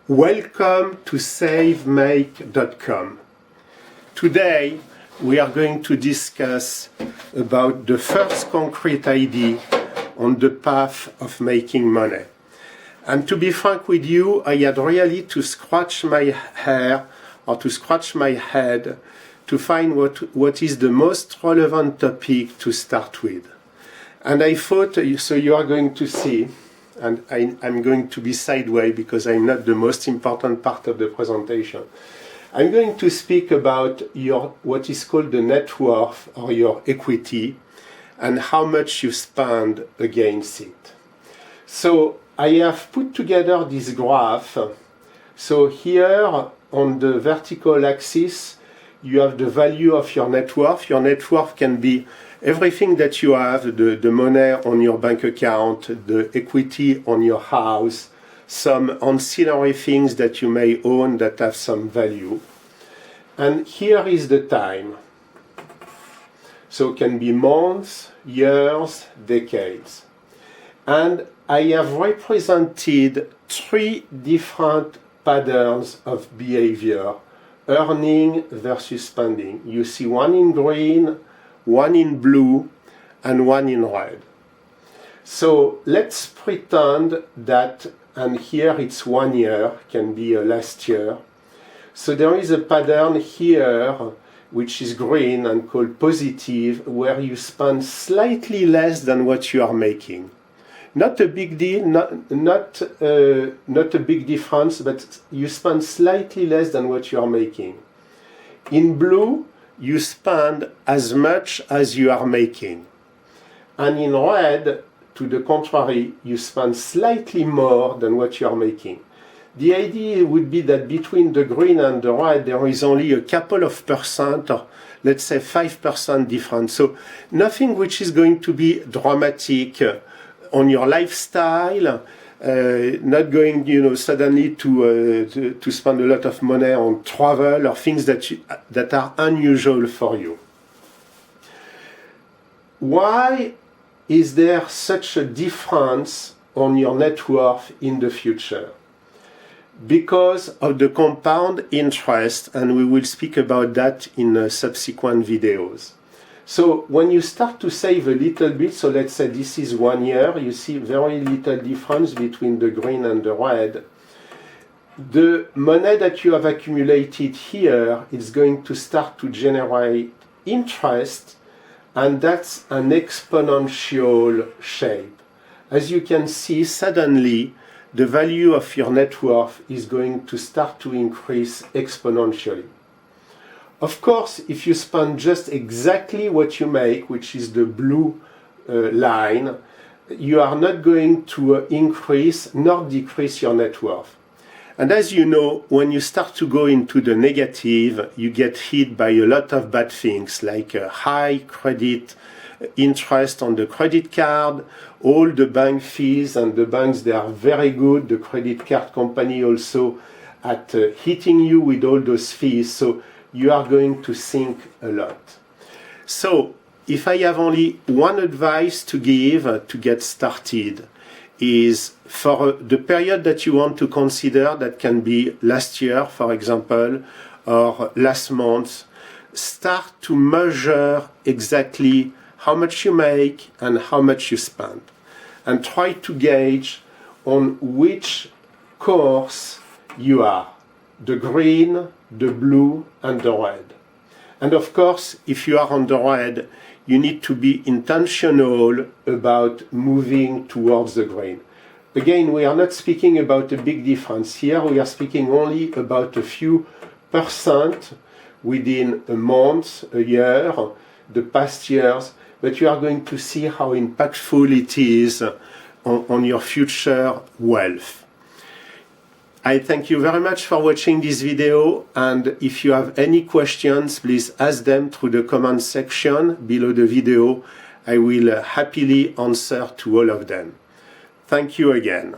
Welcome to savemake.com. Today we are going to discuss about the first concrete idea on the path of making money. And to be frank with you, I had really to scratch my hair or to scratch my head to find what is the most relevant topic to start with. And I thought, so you are going to see, and I'm going to be sideways because I'm not the most important part of the presentation. I'm going to speak about your what is called the net worth or your equity and how much you spend against it. So I have put together this graph. So here on the vertical axis you have the value of your net worth. Your net worth can be everything that you have, the money on your bank account, the equity on your house, some ancillary things that you may own that have some value. And here is the time. So it can be months, years, decades. And I have represented three different patterns of behavior, earning versus spending. You see one in green, one in blue, and one in red. So let's pretend that, and here it's 1 year, can be last year. So there is a pattern here which is green and called positive, where you spend slightly less than what you are making. Not a big deal, not a big difference, but you spend slightly less than what you are making. In blue, you spend as much as you are making. And in red, to the contrary, you spend slightly more than what you are making. The idea would be that between the green and the red, there is only a couple of percent, or let's say 5% difference. So nothing which is going to be dramatic on your lifestyle, not going, suddenly to spend a lot of money on travel or things that are unusual for you. Why is there such a difference on your net worth in the future? Because of the compound interest, and we will speak about that in subsequent videos. So when you start to save a little bit, so let's say this is 1 year, you see very little difference between the green and the red. The money that you have accumulated here is going to start to generate interest, and that's an exponential shape. As you can see, suddenly the value of your net worth is going to start to increase exponentially. Of course, if you spend just exactly what you make, which is the blue line, you are not going to increase nor decrease your net worth. And as you know, when you start to go into the negative, you get hit by a lot of bad things, like high credit interest on the credit card, all the bank fees, and the banks, they are very good, the credit card company also, at hitting you with all those fees. So you are going to sink a lot. So if I have only one advice to give to get started, is for the period that you want to consider, that can be last year, for example, or last month, start to measure exactly how much you make and how much you spend. And try to gauge on which course you are, the green, the blue, and the red. And of course, if you are on the red, you need to be intentional about moving towards the green. Again, we are not speaking about a big difference here. We are speaking only about a few percent within a month, a year, the past years, but you are going to see how impactful it is on your future wealth. I thank you very much for watching this video, and if you have any questions, please ask them through the comment section below the video. I will happily answer to all of them. Thank you again.